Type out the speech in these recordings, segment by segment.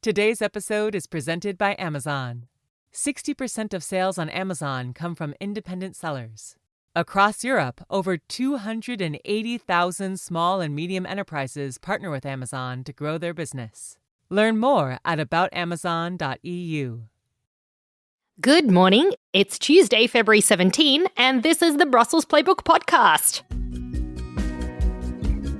Today's episode is presented by Amazon. 60% of sales on Amazon come from independent sellers. Across Europe, over 280,000 small and medium enterprises partner with Amazon to grow their business. Learn more at aboutamazon.eu. Good morning. It's Tuesday, February 17, and this is the Brussels Playbook Podcast.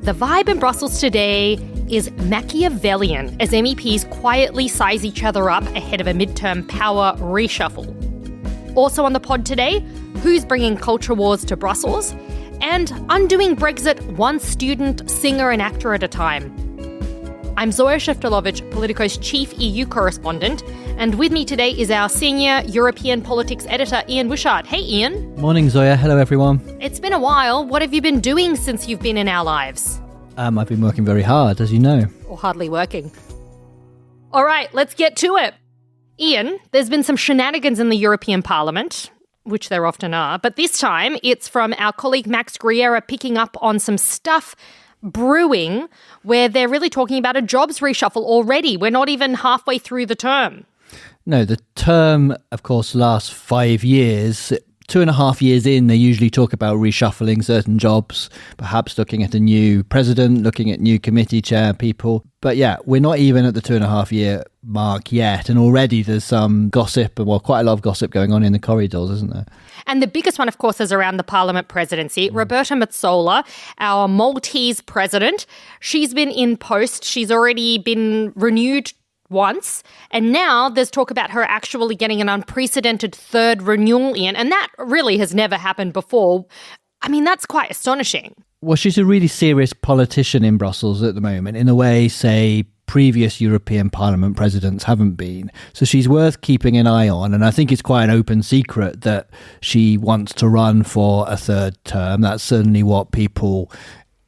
The vibe in Brussels today is Machiavellian as MEPs quietly size each other up ahead of a midterm power reshuffle. Also on the pod today, who's bringing culture wars to Brussels, and undoing Brexit one student, singer and actor at a time. I'm Zoya Sheftalovich, Politico's chief EU correspondent, and with me today is our senior European politics editor, Ian Wishart. Hey, Ian. Morning, Zoya. Hello, everyone. It's been a while. What have you been doing since you've been in our lives? I've been working very hard, as you know. Or hardly working. All right, let's get to it. Ian, there's been some shenanigans in the European Parliament, which there often are, but this time it's from our colleague Max Griera picking up on some stuff brewing where they're really talking about a jobs reshuffle already. We're not even halfway through the term. No, the term, of course, lasts 5 years. 2.5 years in, they usually talk about reshuffling certain jobs, perhaps looking at a new president, looking at new committee chair people. But yeah, we're not even at the 2.5 year mark yet. And already there's some gossip, well, quite a lot of gossip going on in the corridors, isn't there? And the biggest one, of course, is around the Parliament presidency. Roberta Metsola, our Maltese president, she's been in post. She's already been renewed once, and now there's talk about her actually getting an unprecedented third renewal in, and that really has never happened before. I mean, that's quite astonishing. Well, she's a really serious politician in Brussels at the moment, in a way, say, previous European Parliament presidents haven't been. So she's worth keeping an eye on, and I think it's quite an open secret that she wants to run for a third term. That's certainly what people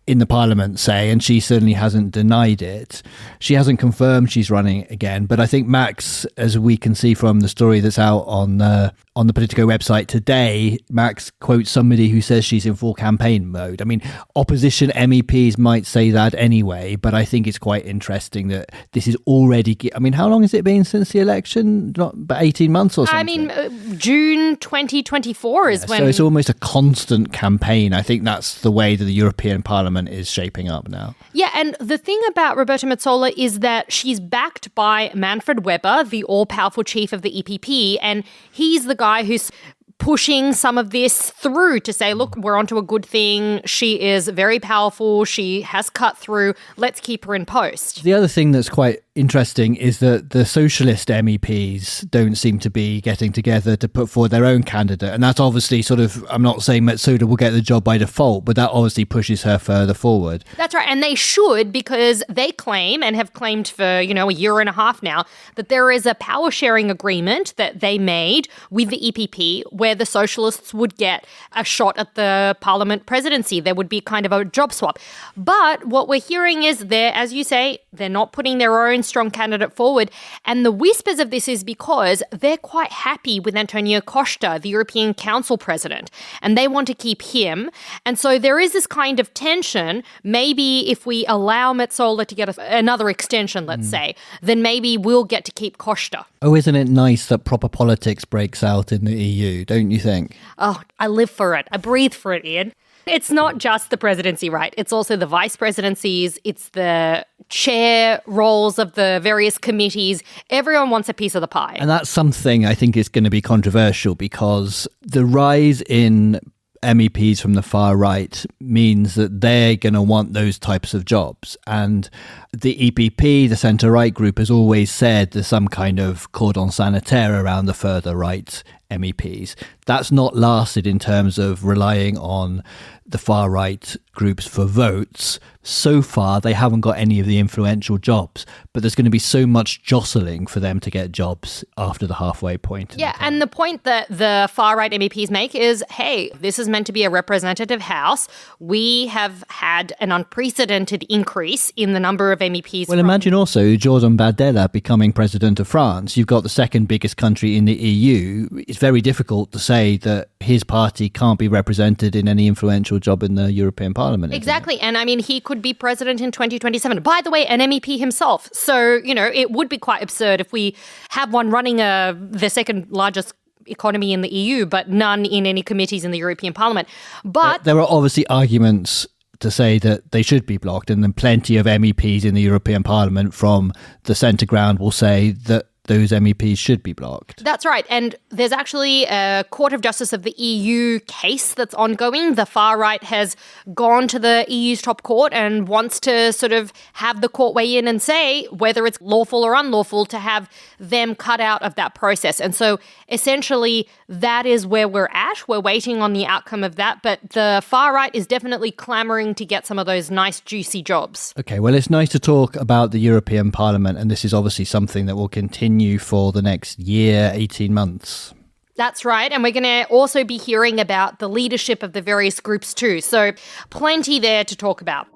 in the Parliament say, and she certainly hasn't denied it. She hasn't confirmed she's running again, but I think Max, as we can see from the story that's out on the Politico website today, Max quotes somebody who says she's in full campaign mode. I mean, opposition MEPs might say that anyway, but I think it's quite interesting that this is already... I mean, how long has it been since the election? Not about 18 months or something? I mean, June 2024 is when... So it's almost a constant campaign. I think that's the way that the European Parliament is shaping up now. Yeah, and the thing about Roberta Metsola is that she's backed by Manfred Weber, the all-powerful chief of the EPP, and he's the guy who's pushing some of this through to say, look, we're onto a good thing. She is very powerful. She has cut through. Let's keep her in post. The other thing that's quite interesting is that the socialist MEPs don't seem to be getting together to put forward their own candidate. And that's obviously sort of, I'm not saying Metsola will get the job by default, but that obviously pushes her further forward. That's right. And they should, because they claim and have claimed for, a year and a half now that there is a power sharing agreement that they made with the EPP where the socialists would get a shot at the Parliament presidency. There would be kind of a job swap. But what we're hearing is as you say, they're not putting their own strong candidate forward. And the whispers of this is because they're quite happy with Antonio Costa, the European Council president, and they want to keep him. And so there is this kind of tension. Maybe if we allow Metsola to get another extension, let's say, then maybe we'll get to keep Costa. Oh, isn't it nice that proper politics breaks out in the EU, don't you think? Oh, I live for it. I breathe for it, Ian. It's not just the presidency, right? It's also the vice presidencies. It's the chair roles of the various committees. Everyone wants a piece of the pie. And that's something I think is going to be controversial, because the rise in MEPs from the far right means that they're going to want those types of jobs. And the EPP, the centre-right group, has always said there's some kind of cordon sanitaire around the further right MEPs. That's not lasted in terms of relying on the far right groups for votes. So far, they haven't got any of the influential jobs, but there's going to be so much jostling for them to get jobs after the halfway point. Yeah, and the point that the far right MEPs make is, hey, this is meant to be a representative house. We have had an unprecedented increase in the number of MEPs. Well, imagine also Jordan Bardella becoming president of France. You've got the second biggest country in the EU. It's very difficult to say that his party can't be represented in any influential job in the European Parliament. Exactly. And I mean, he could be president in 2027. By the way, an MEP himself. So, it would be quite absurd if we have one running the second largest economy in the EU, but none in any committees in the European Parliament. But there are obviously arguments to say that they should be blocked, and then plenty of MEPs in the European Parliament from the centre ground will say that those MEPs should be blocked. That's right. And there's actually a Court of Justice of the EU case that's ongoing. The far right has gone to the EU's top court and wants to sort of have the court weigh in and say whether it's lawful or unlawful to have them cut out of that process. And so essentially that is where we're at. We're waiting on the outcome of that. But the far right is definitely clamoring to get some of those nice, juicy jobs. Okay, well, it's nice to talk about the European Parliament, and this is obviously something that will continue for the next year, 18 months. That's right. And we're going to also be hearing about the leadership of the various groups too. So plenty there to talk about.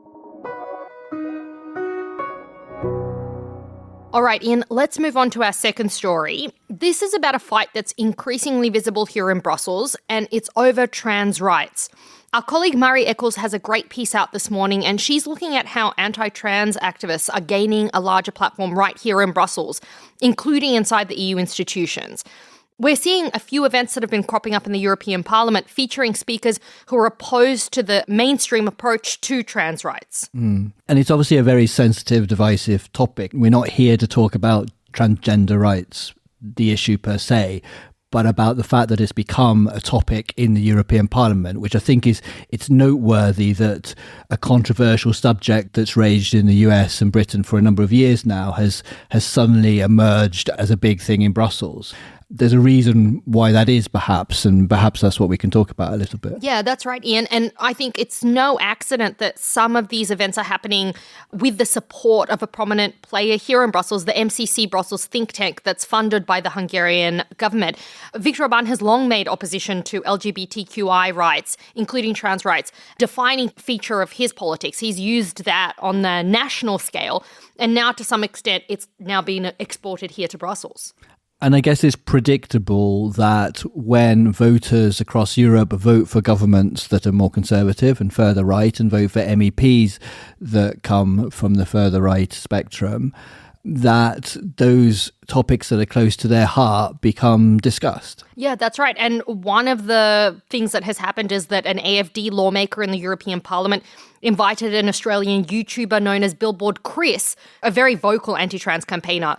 All right, Ian, let's move on to our second story. This is about a fight that's increasingly visible here in Brussels, and it's over trans rights. Our colleague Mari Eccles has a great piece out this morning, and she's looking at how anti-trans activists are gaining a larger platform right here in Brussels, including inside the EU institutions. We're seeing a few events that have been cropping up in the European Parliament featuring speakers who are opposed to the mainstream approach to trans rights. And it's obviously a very sensitive, divisive topic. We're not here to talk about transgender rights, the issue per se, but about the fact that it's become a topic in the European Parliament, which I think it's noteworthy that a controversial subject that's raged in the US and Britain for a number of years now has suddenly emerged as a big thing in Brussels. There's a reason why that is, perhaps, and perhaps that's what we can talk about a little bit. Yeah, that's right, Ian. And I think it's no accident that some of these events are happening with the support of a prominent player here in Brussels, the MCC Brussels think tank that's funded by the Hungarian government. Viktor Orbán has long made opposition to LGBTQI rights, including trans rights, defining feature of his politics. He's used that on the national scale, and now to some extent it's now being exported here to Brussels. And I guess it's predictable that when voters across Europe vote for governments that are more conservative and further right and vote for MEPs that come from the further right spectrum, that those topics that are close to their heart become discussed. Yeah, that's right. And one of the things that has happened is that an AFD lawmaker in the European Parliament invited an Australian YouTuber known as Billboard Chris, a very vocal anti-trans campaigner,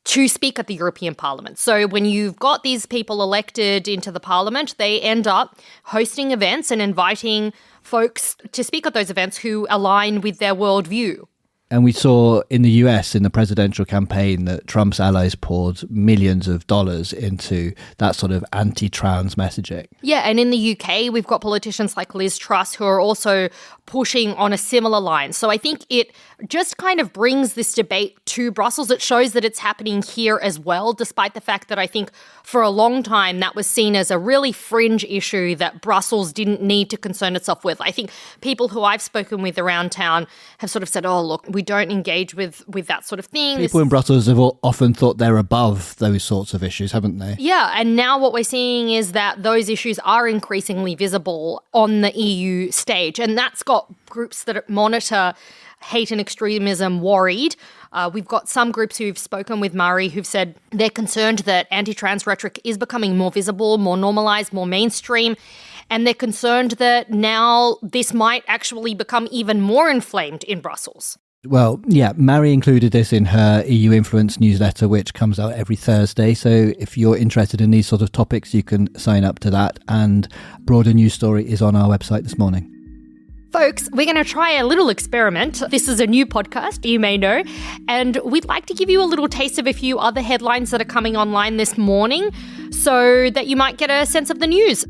to speak at the European Parliament. So when you've got these people elected into the Parliament, they end up hosting events and inviting folks to speak at those events who align with their worldview. And we saw in the US in the presidential campaign that Trump's allies poured millions of dollars into that sort of anti-trans messaging. Yeah, and in the UK, we've got politicians like Liz Truss who are also pushing on a similar line. So I think it just kind of brings this debate to Brussels. It shows that it's happening here as well, despite the fact that I think for a long time that was seen as a really fringe issue that Brussels didn't need to concern itself with. I think people who I've spoken with around town have sort of said, oh, look, we don't engage with that sort of thing. People in Brussels have often thought they're above those sorts of issues, haven't they? Yeah, and now what we're seeing is that those issues are increasingly visible on the EU stage, and that's got groups that monitor hate and extremism worried. We've got some groups who've spoken with Mari who've said they're concerned that anti-trans rhetoric is becoming more visible, more normalised, more mainstream, and they're concerned that now this might actually become even more inflamed in Brussels. Well, yeah, Mari included this in her EU Influence newsletter, which comes out every Thursday. So if you're interested in these sort of topics, you can sign up to that. And broader news story is on our website this morning. Folks, we're going to try a little experiment. This is a new podcast, you may know, and we'd like to give you a little taste of a few other headlines that are coming online this morning so that you might get a sense of the news.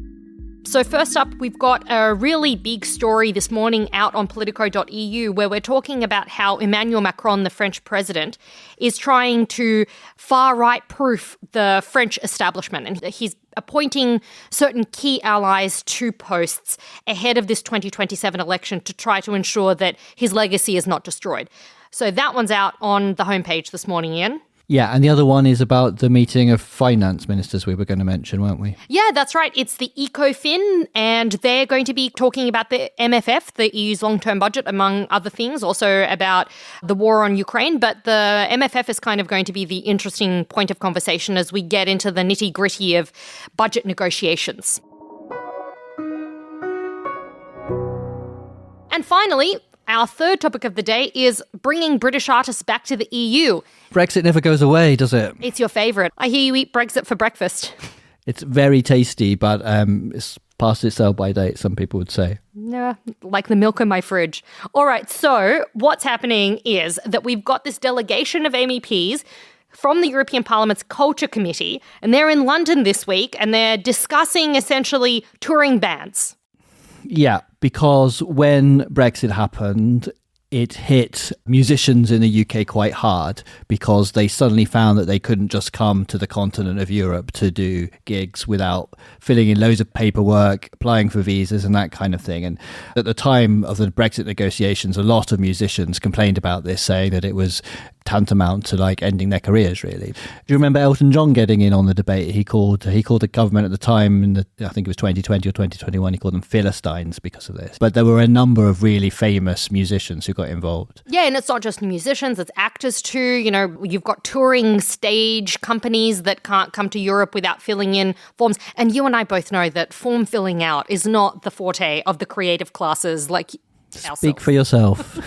So first up, we've got a really big story this morning out on politico.eu where we're talking about how Emmanuel Macron, the French president, is trying to far-right proof the French establishment. And he's appointing certain key allies to posts ahead of this 2027 election to try to ensure that his legacy is not destroyed. So that one's out on the homepage this morning, Ian. Yeah, and the other one is about the meeting of finance ministers we were going to mention, weren't we? Yeah, that's right. It's the ECOFIN, and they're going to be talking about the MFF, the EU's long-term budget, among other things, also about the war on Ukraine. But the MFF is kind of going to be the interesting point of conversation as we get into the nitty-gritty of budget negotiations. And finally, our third topic of the day is bringing British artists back to the EU. Brexit never goes away, does it? It's your favourite. I hear you eat Brexit for breakfast. It's very tasty, but it's past its sell-by date, some people would say. Yeah, like the milk in my fridge. All right, so what's happening is that we've got this delegation of MEPs from the European Parliament's Culture Committee, and they're in London this week, and they're discussing essentially touring bans. Yeah, because when Brexit happened, it hit musicians in the UK quite hard because they suddenly found that they couldn't just come to the continent of Europe to do gigs without filling in loads of paperwork, applying for visas and that kind of thing. And at the time of the Brexit negotiations, a lot of musicians complained about this, saying that it was tantamount to like ending their careers, really. Do you remember Elton John getting in on the debate? He called the government at the time, I think it was 2020 or 2021, he called them Philistines because of this. But there were a number of really famous musicians who got involved. Yeah, and it's not just musicians, it's actors too. You know, you've got touring stage companies that can't come to Europe without filling in forms. And you and I both know that form filling out is not the forte of the creative classes like ourselves. Speak for yourself.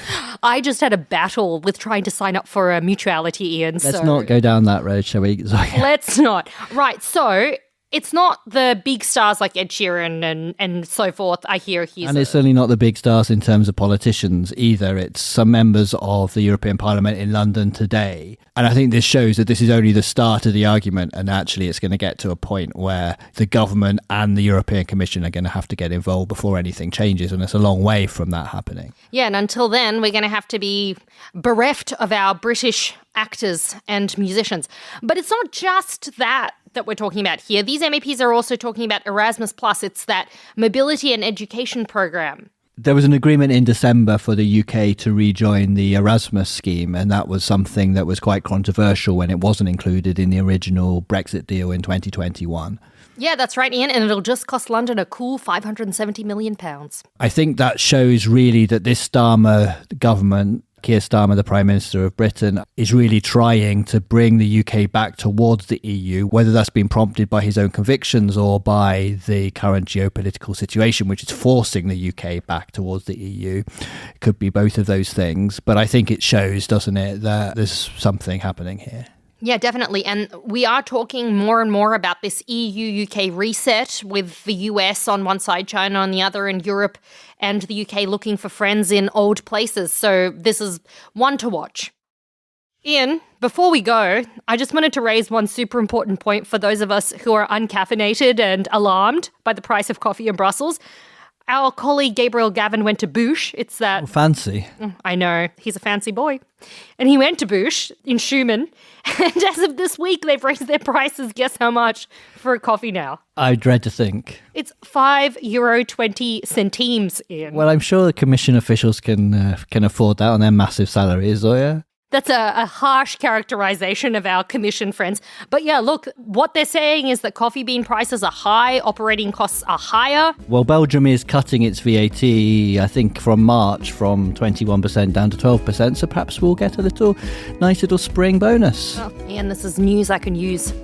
I just had a battle with trying to sign up for a mutuality, Ian. Let's not go down that road, shall we? Let's not. Right, so it's not the big stars like Ed Sheeran and so forth. I hear and it's certainly not the big stars in terms of politicians either. It's some members of the European Parliament in London today. And I think this shows that this is only the start of the argument, and actually it's going to get to a point where the government and the European Commission are going to have to get involved before anything changes, and it's a long way from that happening. Yeah, and until then, we're going to have to be bereft of our British actors and musicians. But it's not just that we're talking about here. These MEPs are also talking about Erasmus+. It's that mobility and education program. There was an agreement in December for the UK to rejoin the Erasmus scheme, and that was something that was quite controversial when it wasn't included in the original Brexit deal in 2021. Yeah, that's right, Ian, and it'll just cost London a cool £570 million. I think that shows really that this Starmer government, Keir Starmer, the Prime Minister of Britain, is really trying to bring the UK back towards the EU, whether that's been prompted by his own convictions or by the current geopolitical situation, which is forcing the UK back towards the EU. It could be both of those things, but I think it shows, doesn't it, that there's something happening here. Yeah, definitely. And we are talking more and more about this EU-UK reset with the US on one side, China on the other, and Europe and the UK looking for friends in old places. So this is one to watch. Ian, before we go, I just wanted to raise one super important point for those of us who are uncaffeinated and alarmed by the price of coffee in Brussels. Our colleague Gabriel Gavin went to Boosh. It's that... Oh, fancy. I know. He's a fancy boy. And he went to Boosh in Schumann. And as of this week, they've raised their prices. Guess how much for a coffee now? I dread to think. It's €5.20, Ian. Well, I'm sure the commission officials can afford that on their massive salaries, Zoya. That's a harsh characterization of our commission friends. But yeah, look, what they're saying is that coffee bean prices are high, operating costs are higher. Well, Belgium is cutting its VAT, I think, from March from 21% down to 12%, so perhaps we'll get a nice little spring bonus. Oh, Ian, this is news I can use.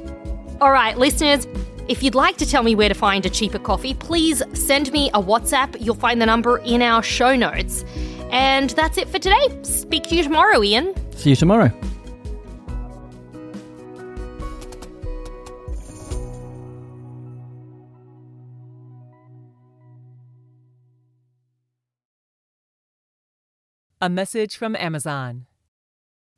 All right, listeners, if you'd like to tell me where to find a cheaper coffee, please send me a WhatsApp. You'll find the number in our show notes. And that's it for today. Speak to you tomorrow, Ian. See you tomorrow. A message from Amazon.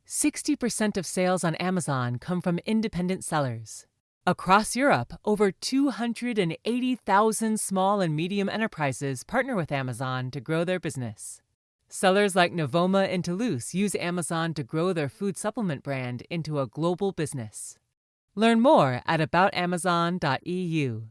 60% of sales on Amazon come from independent sellers. Across Europe, over 280,000 small and medium enterprises partner with Amazon to grow their business. Sellers like Novoma in Toulouse use Amazon to grow their food supplement brand into a global business. Learn more at aboutamazon.eu.